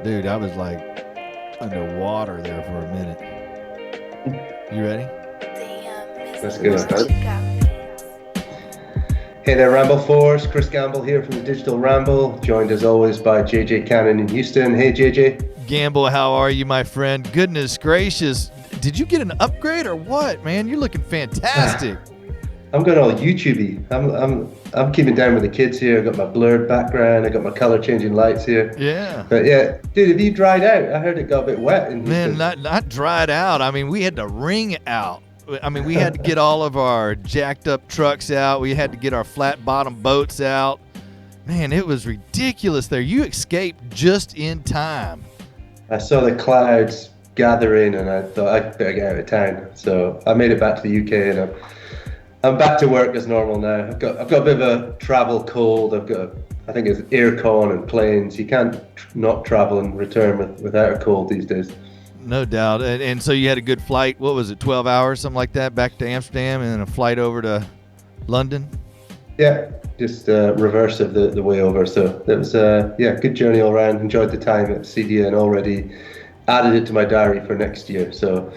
Dude, I was like underwater there for a minute. You ready? Let's go. Hey there, Ramble Force. Chris Gamble here from the Digital Ramble, joined as always by JJ Cannon in Houston. Hey, JJ. Gamble, how are you, my friend? Goodness gracious. Did you get an upgrade or what, man? You're looking fantastic. I'm going all YouTubey. I'm keeping down with the kids here. I've got my blurred background. I got my color changing lights here. Yeah. But yeah, dude, have you dried out? I heard it got a bit wet in Houston. Man, not dried out. I mean, we had to wring out. I mean, we had to get all of our jacked up trucks out. We had to get our flat bottom boats out. Man, it was ridiculous there. You escaped just in time. I saw the clouds gathering and I thought I'd better get out of town. So I made it back to the UK and I'm back to work as normal now. I've got a bit of a travel cold. I think it's aircon and planes. You can't not travel and return without a cold these days. No doubt. And so you had a good flight. What was it, 12 hours, something like that, back to Amsterdam and then a flight over to London? Yeah, just reverse of the way over. So it was good journey all around. Enjoyed the time at CDA and already added it to my diary for next year. So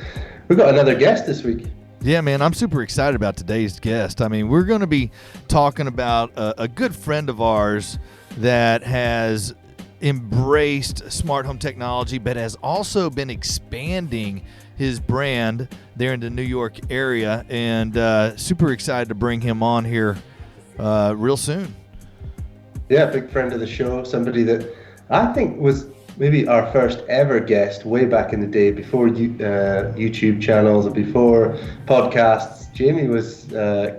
we've got another guest this week. Yeah, man, I'm super excited about today's guest. I mean, we're going to be talking about a good friend of ours that has embraced smart home technology, but has also been expanding his brand there in the New York area, and super excited to bring him on here real soon. Yeah, big friend of the show, somebody that I think was maybe our first ever guest way back in the day, before YouTube channels and before podcasts. Jamie was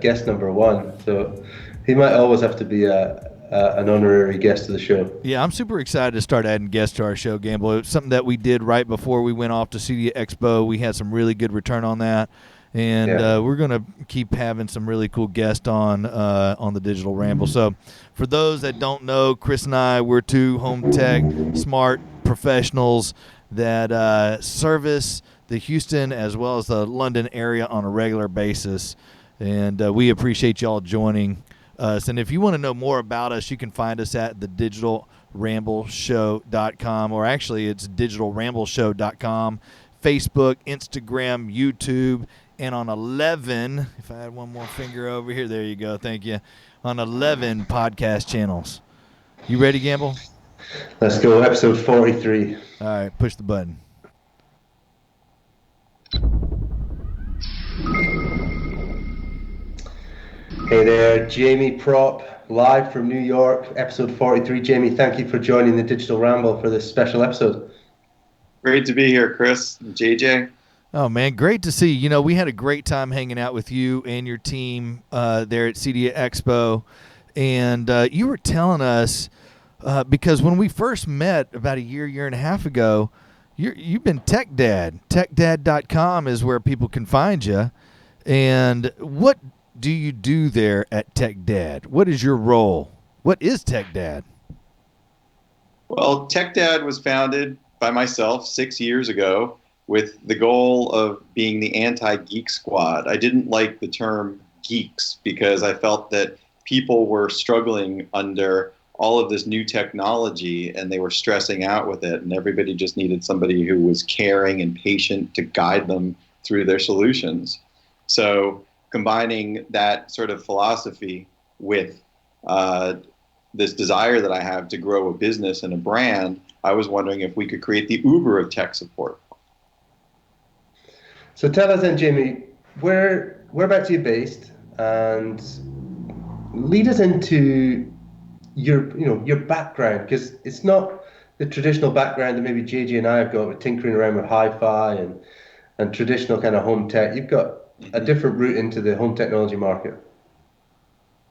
guest number one, so he might always have to be an honorary guest of the show. Yeah, I'm super excited to start adding guests to our show, Gamble. It was something that we did right before we went off to CDA Expo. We had some really good return on that. And we're going to keep having some really cool guests on the Digital Ramble. So for those that don't know, Kris and I, we're two home tech smart professionals that service the Houston as well as the London area on a regular basis. And we appreciate y'all joining us. And if you want to know more about us, you can find us at thedigitalrambleshow.com, or actually it's digitalrambleshow.com, Facebook, Instagram, YouTube, and on 11, if I had one more finger over here, there you go, thank you, on 11 podcast channels. You ready, Gamble? Let's go, episode 43. All right, push the button. Hey there, Jamie Propp, live from New York, episode 43. Jamie, thank you for joining the Digital Ramble for this special episode. Great to be here, Kris and JJ. Oh, man, great to see you. You know, we had a great time hanging out with you and your team there at CDA Expo. And you were telling us, because when we first met about a year and a half ago, you've been TechDad. TechDad.com is where people can find you. And what do you do there at TechDad? What is your role? What is TechDad? Well, TechDad was founded by myself 6 years ago with the goal of being the anti-geek squad. I didn't like the term geeks because I felt that people were struggling under all of this new technology and they were stressing out with it, and everybody just needed somebody who was caring and patient to guide them through their solutions. So combining that sort of philosophy with this desire that I have to grow a business and a brand, I was wondering if we could create the Uber of tech support. So tell us then, Jamie, whereabouts are you based, and lead us into your background, because it's not the traditional background that maybe JJ and I have got with tinkering around with hi-fi and traditional kind of home tech. You've got a different route into the home technology market.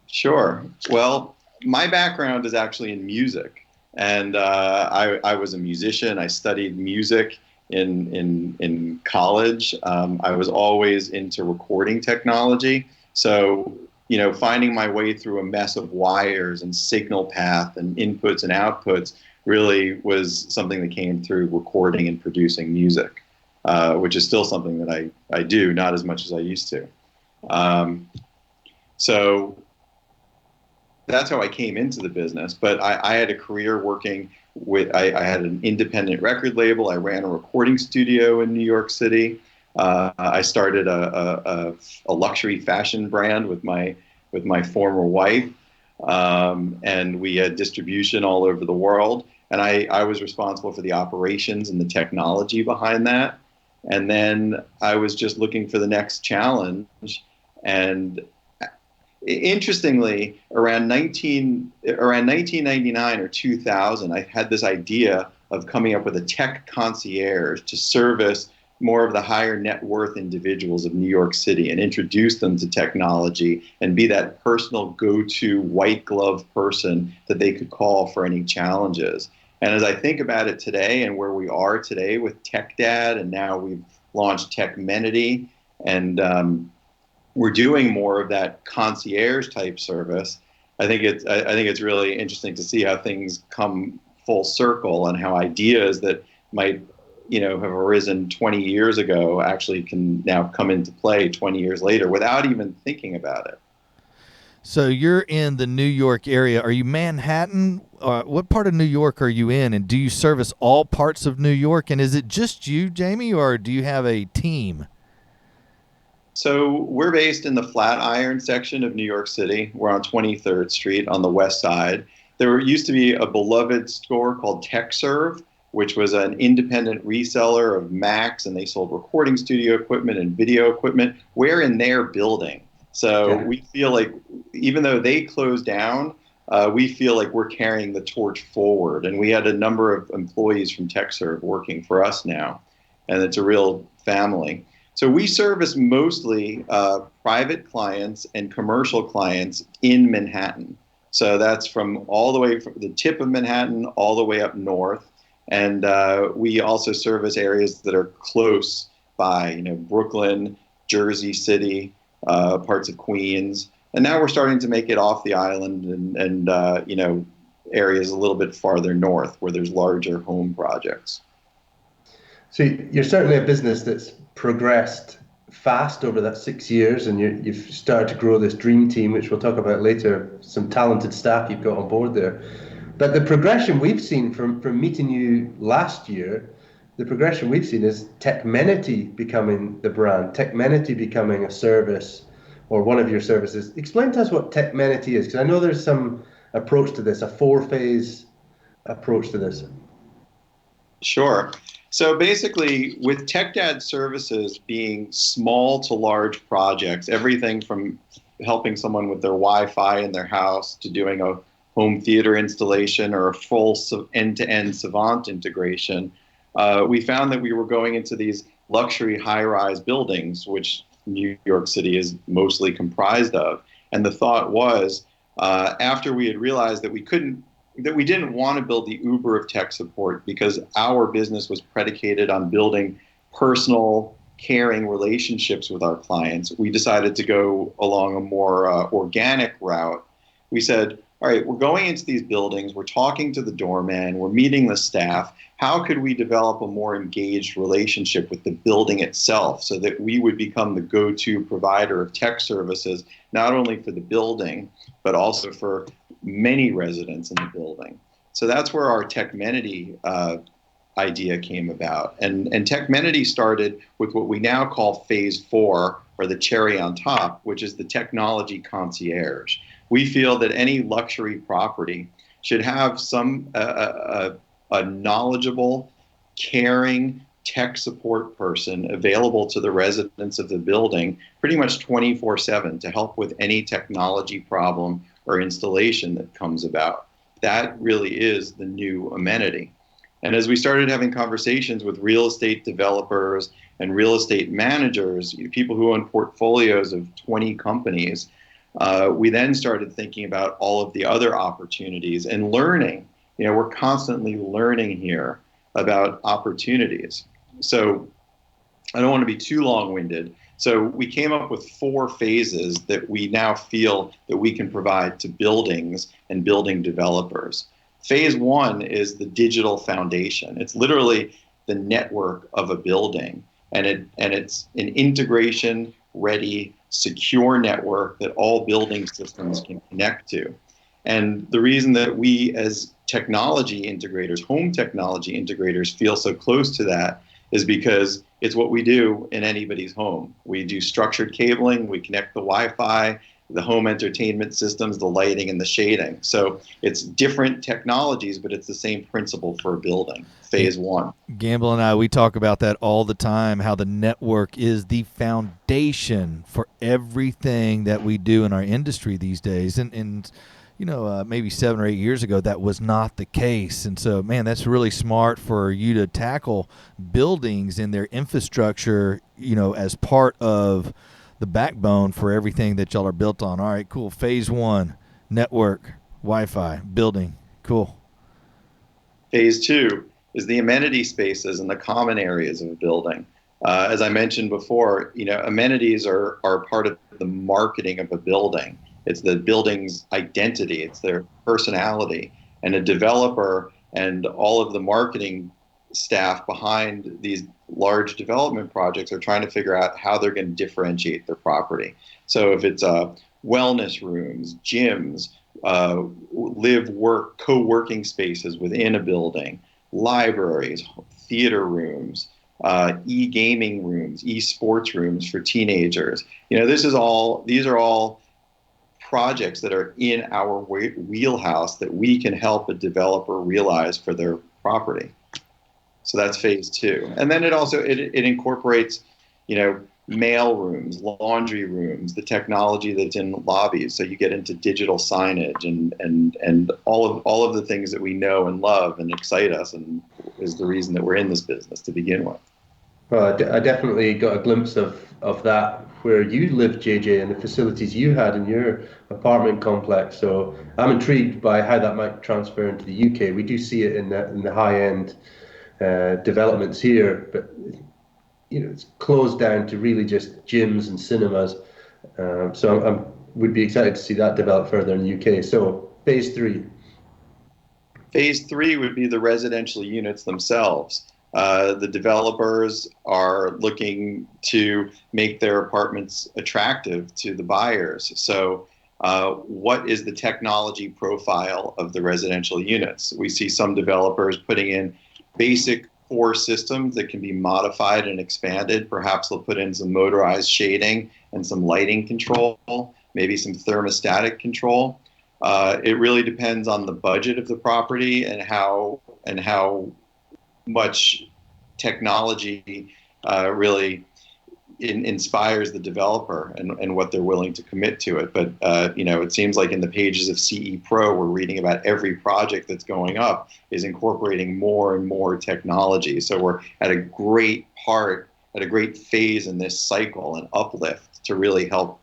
Sure. Well, my background is actually in music, and I was a musician. I studied music in college. I was always into recording technology. So, finding my way through a mess of wires and signal path and inputs and outputs really was something that came through recording and producing music, which is still something that I do, not as much as I used to. So that's how I came into the business. But I had a career working with, I had an independent record label. I ran a recording studio in New York City. I started a luxury fashion brand with my former wife, and we had distribution all over the world. And I was responsible for the operations and the technology behind that. And then I was just looking for the next challenge. And interestingly, around 1999 or 2000, I had this idea of coming up with a tech concierge to service more of the higher net worth individuals of New York City and introduce them to technology and be that personal go-to white glove person that they could call for any challenges. And as I think about it today and where we are today with TechDad, and now we've launched Techmenity, and we're doing more of that concierge type service. I think it's really interesting to see how things come full circle and how ideas that might have arisen 20 years ago actually can now come into play 20 years later without even thinking about it. So you're in the New York area. Are you Manhattan? What part of New York are you in? And do you service all parts of New York? And is it just you, Jamie, or do you have a team? So we're based in the Flatiron section of New York City. We're on 23rd Street on the west side. There used to be a beloved store called TechServe, which was an independent reseller of Macs, and they sold recording studio equipment and video equipment. We're in their building. So we feel like even though they closed down, we feel like we're carrying the torch forward. And we had a number of employees from TechServe working for us now, and it's a real family. So we service mostly private clients and commercial clients in Manhattan. So that's from all the way from the tip of Manhattan all the way up north. And we also service areas that are close by, Brooklyn, Jersey City, parts of Queens. And now we're starting to make it off the island and areas a little bit farther north where there's larger home projects. So you're certainly a business that's progressed fast over that 6 years, and you've started to grow this dream team, which we'll talk about later, some talented staff you've got on board there. But the progression we've seen from meeting you last year, the progression we've seen is Techmenity becoming the brand, Techmenity becoming a service or one of your services. Explain to us what Techmenity is, because I know there's some approach to this, a 4-phase approach to this. Sure. So basically, with TechDad services being small to large projects, everything from helping someone with their Wi-Fi in their house to doing a home theater installation or a full end-to-end Savant integration, we found that we were going into these luxury high-rise buildings, which New York City is mostly comprised of. And the thought was, after we had realized that we didn't want to build the Uber of tech support because our business was predicated on building personal, caring relationships with our clients, we decided to go along a more organic route. We said, all right, we're going into these buildings, we're talking to the doorman, we're meeting the staff. How could we develop a more engaged relationship with the building itself so that we would become the go-to provider of tech services, not only for the building, but also for many residents in the building? So that's where our Techmenity idea came about. And Techmenity started with what we now call phase 4, or the cherry on top, which is the Technology Concierge. We feel that any luxury property should have some a knowledgeable, caring tech support person available to the residents of the building pretty much 24/7 to help with any technology problem or installation that comes about. That really is the new amenity. And as we started having conversations with real estate developers and real estate managers, people who own portfolios of 20 companies, we then started thinking about all of the other opportunities and learning. We're constantly learning here about opportunities. So I don't want to be too long-winded. So we came up with 4 phases that we now feel that we can provide to buildings and building developers. Phase 1 is the digital foundation. It's literally the network of a building, and it's an integration-ready, secure network that all building systems can connect to. And the reason that we as technology integrators, home technology integrators, feel so close to that is because it's what we do in anybody's home. We do structured cabling, we connect the Wi-Fi, the home entertainment systems, the lighting, and the shading. So it's different technologies, but it's the same principle for a building, phase one. Gamble and I, we talk about that all the time, how the network is the foundation for everything that we do in our industry these days. And maybe 7 or 8 years ago, that was not the case. And so, man, that's really smart for you to tackle buildings and their infrastructure, as part of the backbone for everything that y'all are built on. All right, cool. Phase one, network, Wi-Fi, building. Cool. Phase two is the amenity spaces and the common areas of a building. As I mentioned before, amenities are part of the marketing of a building. It's the building's identity. It's their personality. And a developer and all of the marketing staff behind these large development projects are trying to figure out how they're going to differentiate their property. So if it's wellness rooms, gyms, live, work, co-working spaces within a building, libraries, theater rooms, e-gaming rooms, e-sports rooms for teenagers. These are all projects that are in our wheelhouse that we can help a developer realize for their property. So that's phase two. And then it incorporates, mail rooms, laundry rooms, the technology that's in lobbies. So you get into digital signage and all of the things that we know and love and excite us, and is the reason that we're in this business to begin with. Well, I definitely got a glimpse of that where you lived, JJ, and the facilities you had in your apartment complex. So I'm intrigued by how that might transfer into the UK. We do see it in the high-end developments here, but it's closed down to really just gyms and cinemas. So would be excited to see that develop further in the UK. So phase three. Phase three would be the residential units themselves. The developers are looking to make their apartments attractive to the buyers. So what is the technology profile of the residential units? We see some developers putting in basic core systems that can be modified and expanded. Perhaps they'll put in some motorized shading and some lighting control, maybe some thermostatic control. It really depends on the budget of the property and how much technology really inspires the developer and what they're willing to commit to it. But it seems like in the pages of CE Pro, we're reading about every project that's going up is incorporating more and more technology. So we're at a great phase in this cycle and uplift to really help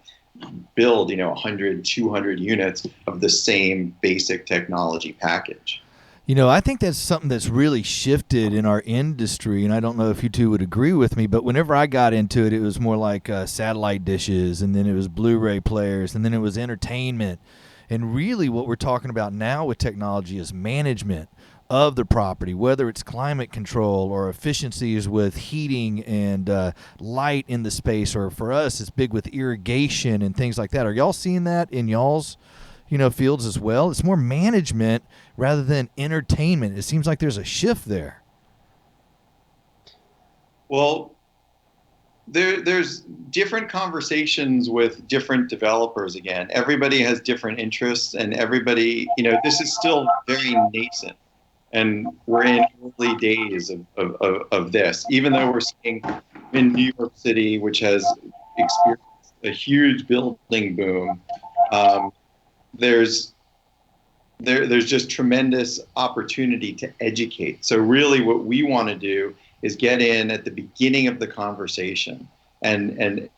build 100, 200 units of the same basic technology package. I think that's something that's really shifted in our industry, and I don't know if you two would agree with me, but whenever I got into it, it was more like satellite dishes, and then it was Blu-ray players, and then it was entertainment. And really what we're talking about now with technology is management of the property, whether it's climate control or efficiencies with heating and light in the space, or for us, it's big with irrigation and things like that. Are y'all seeing that in y'all's fields as well? It's more management rather than entertainment. It seems like there's a shift there. Well, there's different conversations with different developers. Again, everybody has different interests, and everybody, this is still very nascent, and we're in early days of this. Even though we're seeing in New York City, which has experienced a huge building boom, there's just tremendous opportunity to educate. So really what we want to do is get in at the beginning of the conversation, and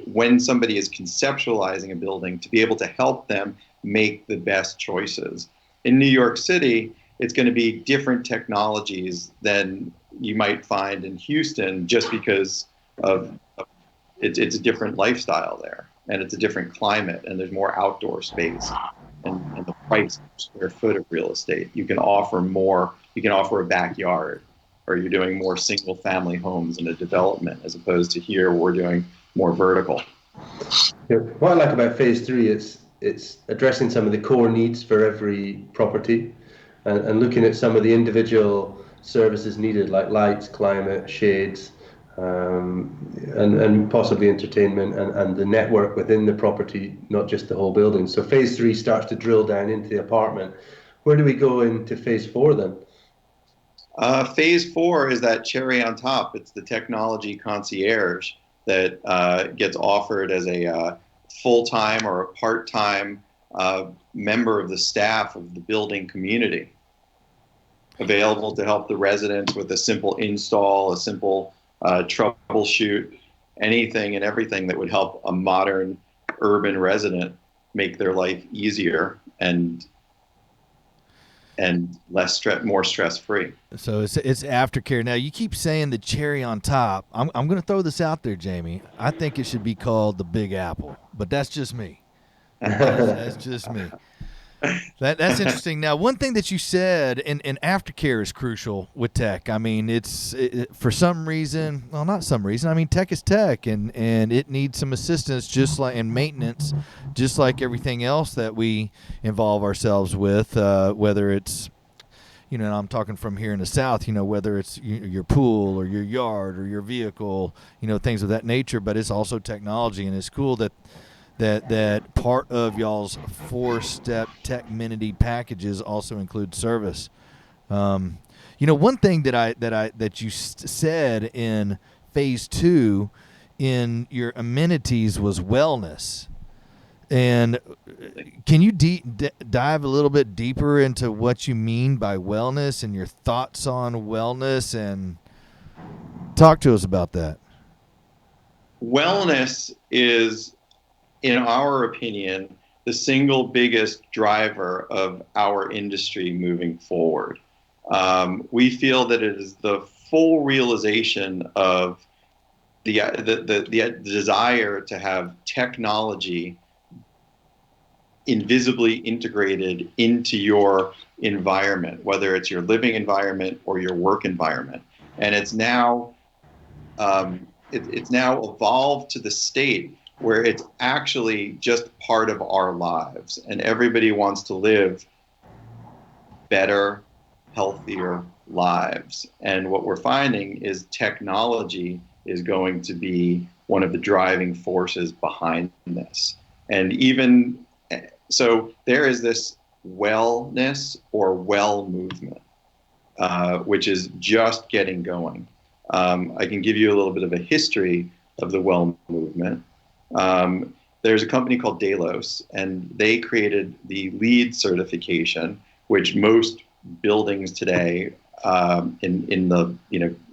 when somebody is conceptualizing a building, to be able to help them make the best choices. In New York City, it's going to be different technologies than you might find in Houston, just because of it's a different lifestyle there, and it's a different climate, and there's more outdoor space, and the price per square foot of real estate. You can offer more. You can offer a backyard, or you're doing more single family homes in a development, as opposed to here we're doing more vertical. Yeah. What I like about phase three is it's addressing some of the core needs for every property, and looking at some of the individual services needed, like lights, climate, shades, and possibly entertainment, and the network within the property, not just the whole building. So phase 3 starts to drill down into the apartment. Where do we go into phase 4 then? Phase 4 is that cherry on top. It's the Technology Concierge that gets offered as a full-time or a part-time member of the staff of the building community, available to help the residents with a simple install, a simple troubleshoot, anything and everything that would help a modern urban resident make their life easier and more stress-free. So it's aftercare. Now you keep saying the cherry on top. I'm going to throw this out there, Jamie. I think it should be called the Big Apple, but that's just me. That's just me. That's interesting. Now, one thing that you said, and aftercare is crucial with tech. I mean, for some reason, well, not some reason. I mean, tech is tech, and it needs some assistance, just like in maintenance, just like everything else that we involve ourselves with. Whether it's, and I'm talking from here in the South, whether it's your pool or your yard or your vehicle, things of that nature. But it's also technology, and it's cool that part of y'all's 4-step Techmenity packages also include service. One thing that you said in phase 2 in your amenities was wellness. And can you dive a little bit deeper into what you mean by wellness and your thoughts on wellness, and talk to us about that? Wellness is, in our opinion, the single biggest driver of our industry moving forward. We feel that it is the full realization of the desire to have technology invisibly integrated into your environment, whether it's your living environment or your work environment. And it's now evolved to the state where it's actually just part of our lives, and everybody wants to live better, healthier lives. And what we're finding is technology is going to be one of the driving forces behind this. And even so, there is this wellness or well movement, which is just getting going. I can give you a little bit of a history of the well movement. There's a company called Delos, and they created the LEED certification, which most buildings today in the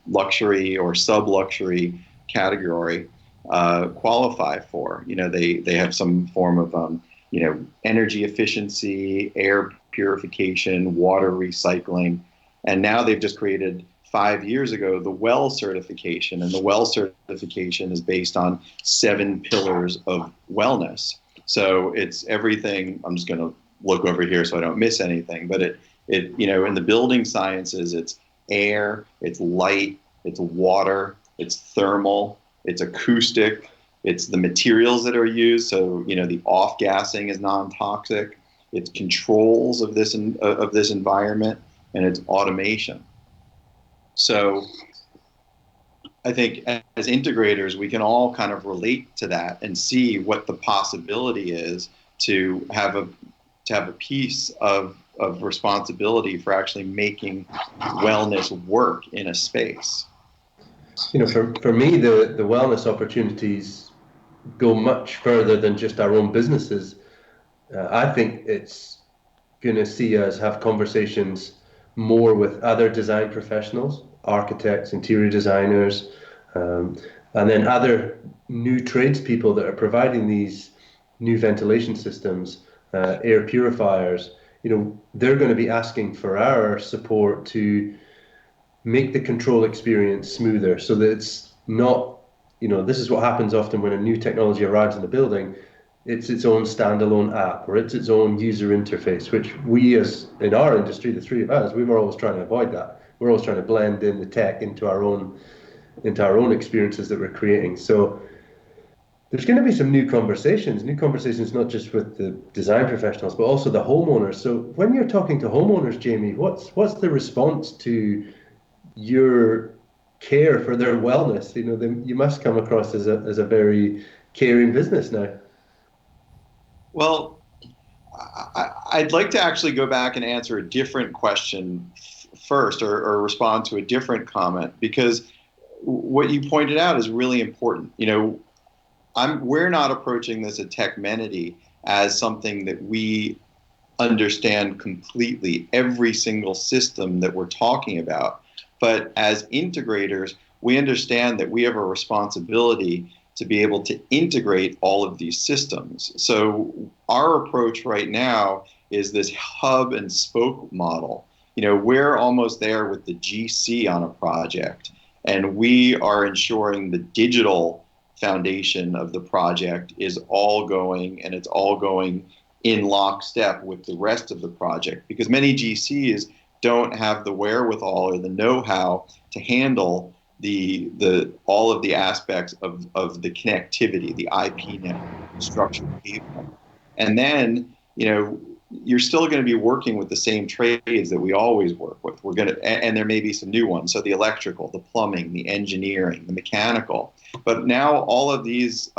luxury or sub-luxury category qualify for. They have some form of energy efficiency, air purification, water recycling, and now they've just created 5 years ago the WELL certification, and the WELL certification is based on 7 pillars of wellness. So it's everything. I'm just going to look over here so I don't miss anything, but it in the building sciences, it's air, it's light, it's water, it's thermal, it's acoustic, it's the materials that are used. So the off-gassing is non-toxic. It's controls of this environment, and it's automation. So I think as integrators, we can all kind of relate to that and see what the possibility is to have a piece of responsibility for actually making wellness work in a space. For me, the wellness opportunities go much further than just our own businesses. I think it's going to see us have conversations more with other design professionals, architects, interior designers, and then other new tradespeople that are providing these new ventilation systems, air purifiers. They're going to be asking for our support to make the control experience smoother, so that it's not, this is what happens often when a new technology arrives in the building. It's its own standalone app, or it's its own user interface, which we, as in our industry, the three of us, we were always trying to avoid that. We're always trying to blend in the tech into our own experiences that we're creating. So there's going to be some new conversations not just with the design professionals, but also the homeowners. So when you're talking to homeowners, Jamie, what's the response to your care for their wellness? You must come across as a very caring business now. Well, I'd like to actually go back and answer a different question first, or respond to a different comment, because what you pointed out is really important. We're not approaching this at Techmenity as something that we understand completely, every single system that we're talking about. But as integrators, we understand that we have a responsibility to be able to integrate all of these systems. So our approach right now is this hub and spoke model. We're almost there with the GC on a project, and we are ensuring the digital foundation of the project is all going, and it's all going in lockstep with the rest of the project, because many GCs don't have the wherewithal or the know-how to handle the all of the aspects of the connectivity, the IP network, the structured cabling. And then, you're still going to be working with the same trades that we always work with. And there may be some new ones. So the electrical, the plumbing, the engineering, the mechanical. But now all of these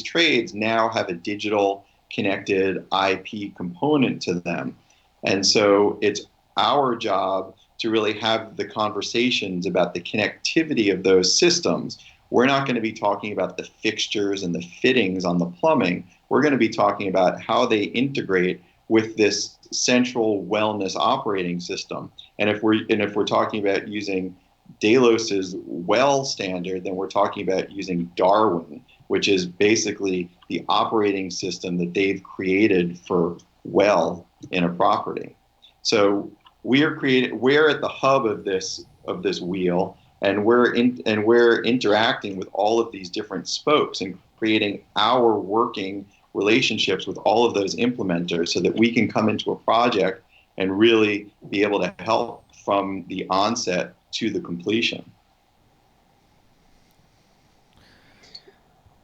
trades now have a digital connected IP component to them. And so it's our job to really have the conversations about the connectivity of those systems. We're not going to be talking about the fixtures and the fittings on the plumbing. We're going to be talking about how they integrate with this central wellness operating system. And if we're talking about using Delos's well standard, then we're talking about using Darwin, which is basically the operating system that they've created for well in a property. So we're at the hub of this wheel, and we're interacting with all of these different spokes and creating our working relationships with all of those implementers, so that we can come into a project and really be able to help from the onset to the completion.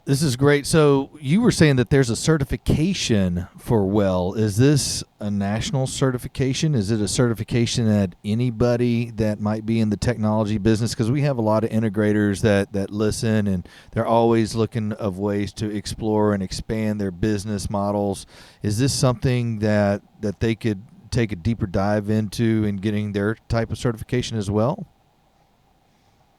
This is great. So you were saying that there's a certification for well. Is this a national certification? Is it a certification that anybody that might be in the technology business? Because we have a lot of integrators that listen, and they're always looking of ways to explore and expand their business models. Is this something that they could take a deeper dive into in getting their type of certification as well?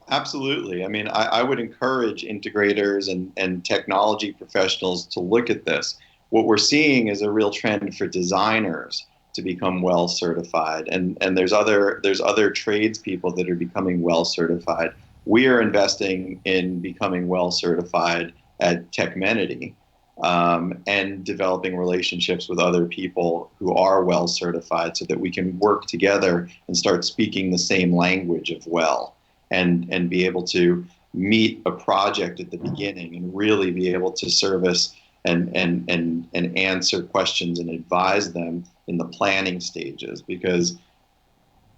Absolutely. I mean, I would encourage integrators and technology professionals to look at this. What we're seeing is a real trend for designers to become well certified, and there's other tradespeople that are becoming well certified. We are investing in becoming well certified at Techmenity, and developing relationships with other people who are well certified, so that we can work together and start speaking the same language of well. And be able to meet a project at the beginning and really be able to service and answer questions and advise them in the planning stages. Because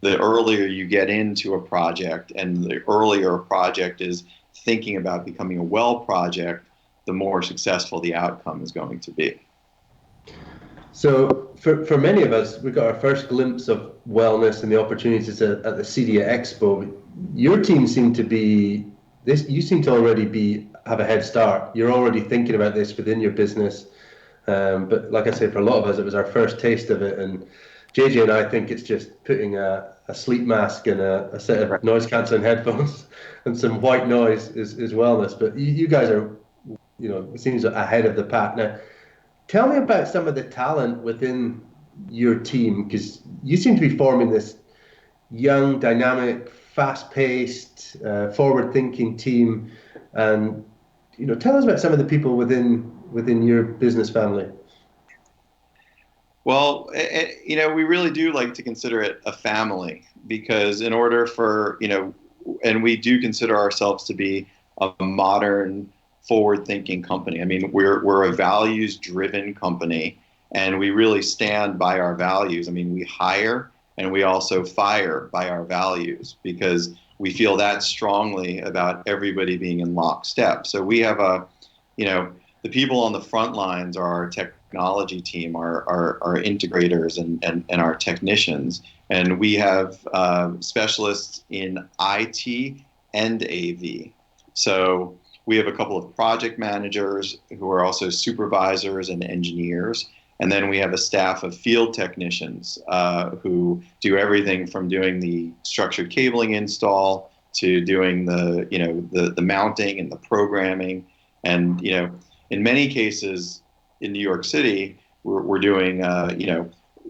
the earlier you get into a project, and the earlier a project is thinking about becoming a well project, the more successful the outcome is going to be. So for many of us, we got our first glimpse of wellness and the opportunities at the CEDIA Expo. Your team seemed to be this. You seem to already have a head start. You're already thinking about this within your business. But like I say, for a lot of us, it was our first taste of it. And JJ and I think it's just putting a sleep mask and a set of noise cancelling headphones and some white noise is wellness. But you guys are, it seems ahead of the pack now. Tell me about some of the talent within your team, because you seem to be forming this young, dynamic, fast-paced, forward-thinking team. And tell us about some of the people within your business family. Well, we really do like to consider it a family, because in order for, and we do consider ourselves to be a modern, forward-thinking company. I mean, we're a values-driven company, and we really stand by our values. I mean, we hire and we also fire by our values, because we feel that strongly about everybody being in lockstep. So we have the people on the front lines are our technology team, our integrators and our technicians. And we have specialists in IT and AV. So we have a couple of project managers who are also supervisors and engineers. And then we have a staff of field technicians who do everything from doing the structured cabling install to doing the mounting and the programming. And, in many cases in New York City, we're doing,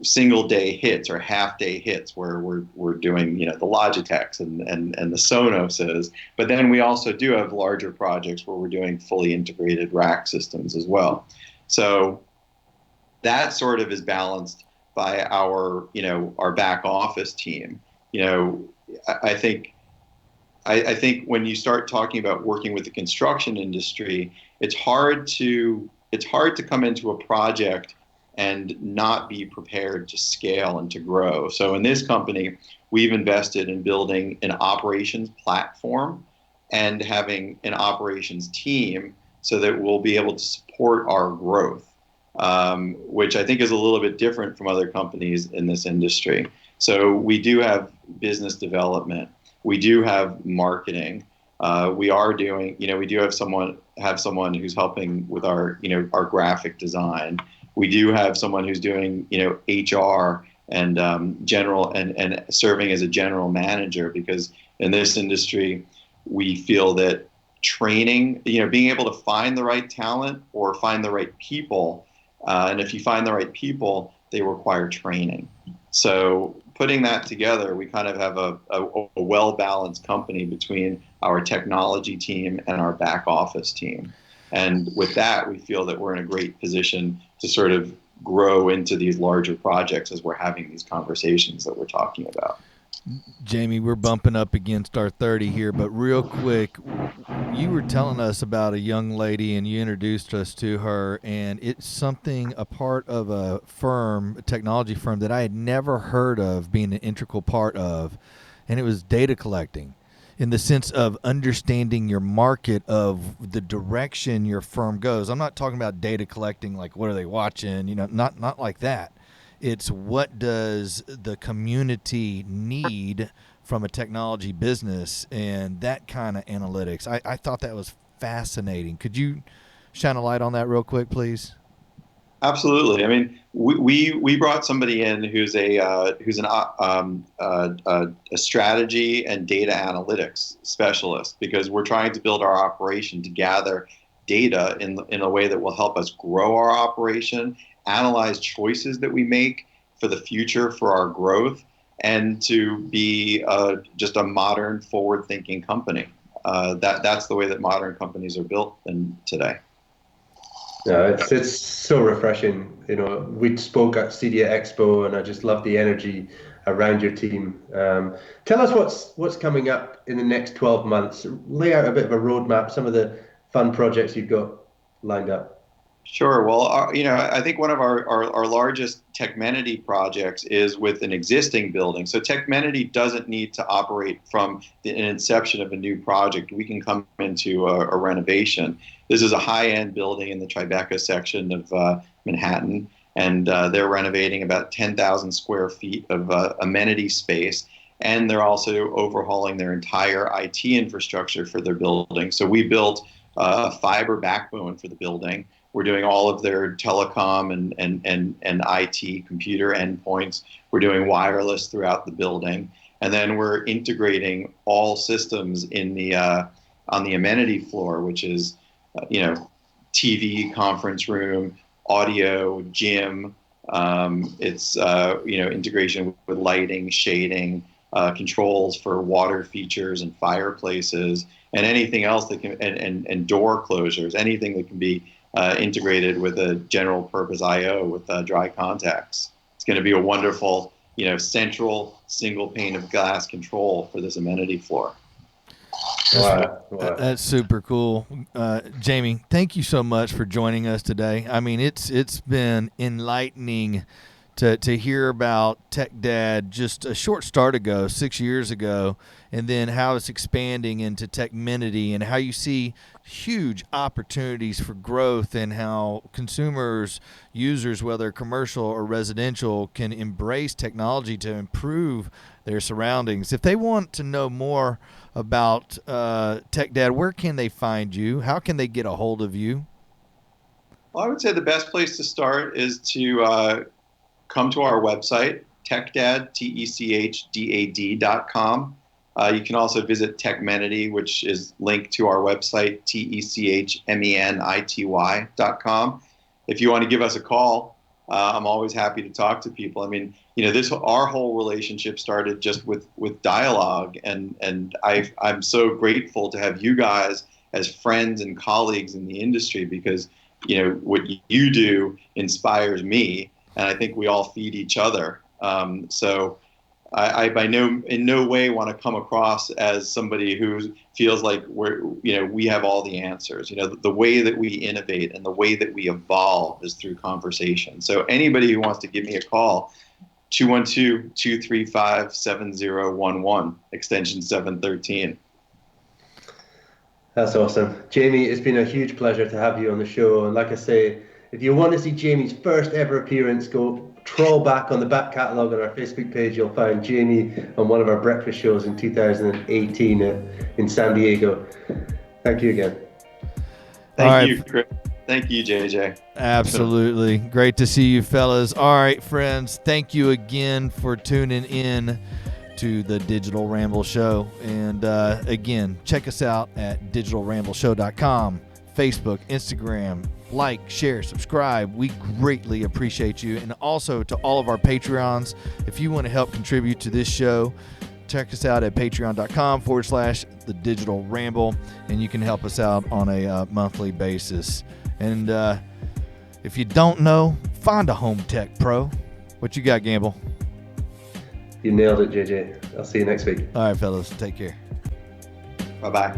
single day hits or half day hits where we're doing, the Logitechs and the Sonoses. But then we also do have larger projects where we're doing fully integrated rack systems as well. So that sort of is balanced by our back office team. I think when you start talking about working with the construction industry, it's hard to come into a project and not be prepared to scale and to grow. So in this company, we've invested in building an operations platform and having an operations team so that we'll be able to support our growth, which I think is a little bit different from other companies in this industry. So we do have business development. We do have marketing. We do have someone who's helping with our graphic design. We do have someone who's doing, HR and general and serving as a general manager, because in this industry, we feel that training, being able to find the right talent or find the right people, and if you find the right people, they require training. So putting that together, we kind of have a well-balanced company between our technology team and our back office team. And with that, we feel that we're in a great position to sort of grow into these larger projects as we're having these conversations that we're talking about. Jamie, we're bumping up against our 30 here, but real quick, you were telling us about a young lady and you introduced us to her, and it's something, a part of a firm, a technology firm that I had never heard of being an integral part of, and it was data collecting, in the sense of understanding your market, of the direction your firm goes. I'm not talking about data collecting like what are they watching, not like that. It's what does the community need from a technology business, and that kind of analytics. I thought that was fascinating. Could you shine a light on that real quick, please? Absolutely. I mean, we brought somebody in who's a strategy and data analytics specialist, because we're trying to build our operation to gather data in a way that will help us grow our operation, analyze choices that we make for the future for our growth, and to be just a modern, forward-thinking company. That's the way that modern companies are built today. Yeah, it's so refreshing. We spoke at CEDIA Expo, and I just love the energy around your team. Tell us what's coming up in the next 12 months. Lay out a bit of a roadmap, some of the fun projects you've got lined up. Sure. Well, I think one of our largest Techmenity projects is with an existing building. So Techmenity doesn't need to operate from an inception of a new project. We can come into a renovation. This is a high-end building in the Tribeca section of Manhattan, and they're renovating about 10,000 square feet of amenity space. And they're also overhauling their entire IT infrastructure for their building. So we built a fiber backbone for the building. We're doing all of their telecom and IT computer endpoints. We're doing wireless throughout the building. And then we're integrating all systems in on the amenity floor, which is, TV, conference room, audio, gym. It's, integration with lighting, shading, controls for water features and fireplaces, and anything else that can, and door closures, anything that can be integrated with a general purpose I/O with dry contacts. It's going to be a wonderful, central single pane of glass control for this amenity floor. Wow. That's super cool. Jamie, thank you so much for joining us today. I mean, it's been enlightening to hear about TechDad just a short start ago, 6 years ago, and then how it's expanding into Techmenity and how you see huge opportunities for growth and how consumers, users, whether commercial or residential, can embrace technology to improve their surroundings. If they want to know more about TechDad, where can they find you? How can they get a hold of you? Well, I would say the best place to start is to come to our website, TechDad, TechDad.com. You can also visit Techmenity, which is linked to our website, TechMenity.com. If you want to give us a call, I'm always happy to talk to people. I mean, our whole relationship started just with dialogue, and I'm so grateful to have you guys as friends and colleagues in the industry, because what you do inspires me, and I think we all feed each other. So I in no way want to come across as somebody who feels like we have all the answers. The way that we innovate and the way that we evolve is through conversation. So anybody who wants to give me a call, 212-235-7011, extension 713. That's awesome. Jamie, it's been a huge pleasure to have you on the show. And like I say, if you want to see Jamie's first ever appearance, go trawl back on the back catalogue on our Facebook page. You'll find Jamie on one of our breakfast shows in 2018 in San Diego. Thank you again. Thank you, Kris. Thank you, JJ. Absolutely. Great to see you, fellas. All right, friends, thank you again for tuning in to the Digital Ramble Show. And again, check us out at digitalrambleshow.com, Facebook, Instagram. Like, share, subscribe. We greatly appreciate you. And also to all of our Patreons, if you want to help contribute to this show, check us out at patreon.com/the Digital Ramble, and you can help us out on a monthly basis. And if you don't know, find a home tech pro. What you got, Gamble? You nailed it, JJ. I'll see you next week. All right, fellas. Take care. Bye-bye.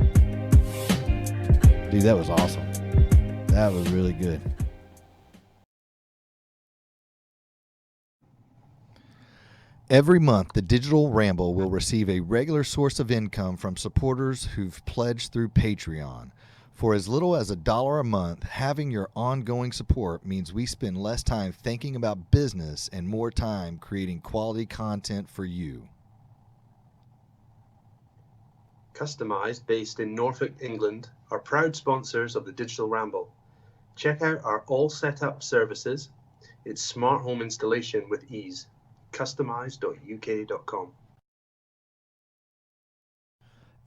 Dude, that was awesome. That was really good. Every month, the Digital Ramble will receive a regular source of income from supporters who've pledged through Patreon. For as little as $1 a month, having your ongoing support means we spend less time thinking about business and more time creating quality content for you. Customized, based in Norfolk, England, are proud sponsors of the Digital Ramble. Check out our all setup services. It's smart home installation with ease. Customized.uk.com.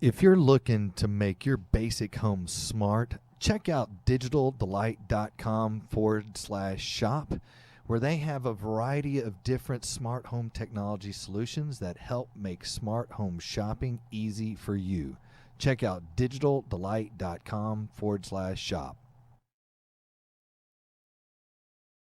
If you're looking to make your basic home smart, check out digitaldelight.com/shop, where they have a variety of different smart home technology solutions that help make smart home shopping easy for you. Check out digitaldelight.com/shop.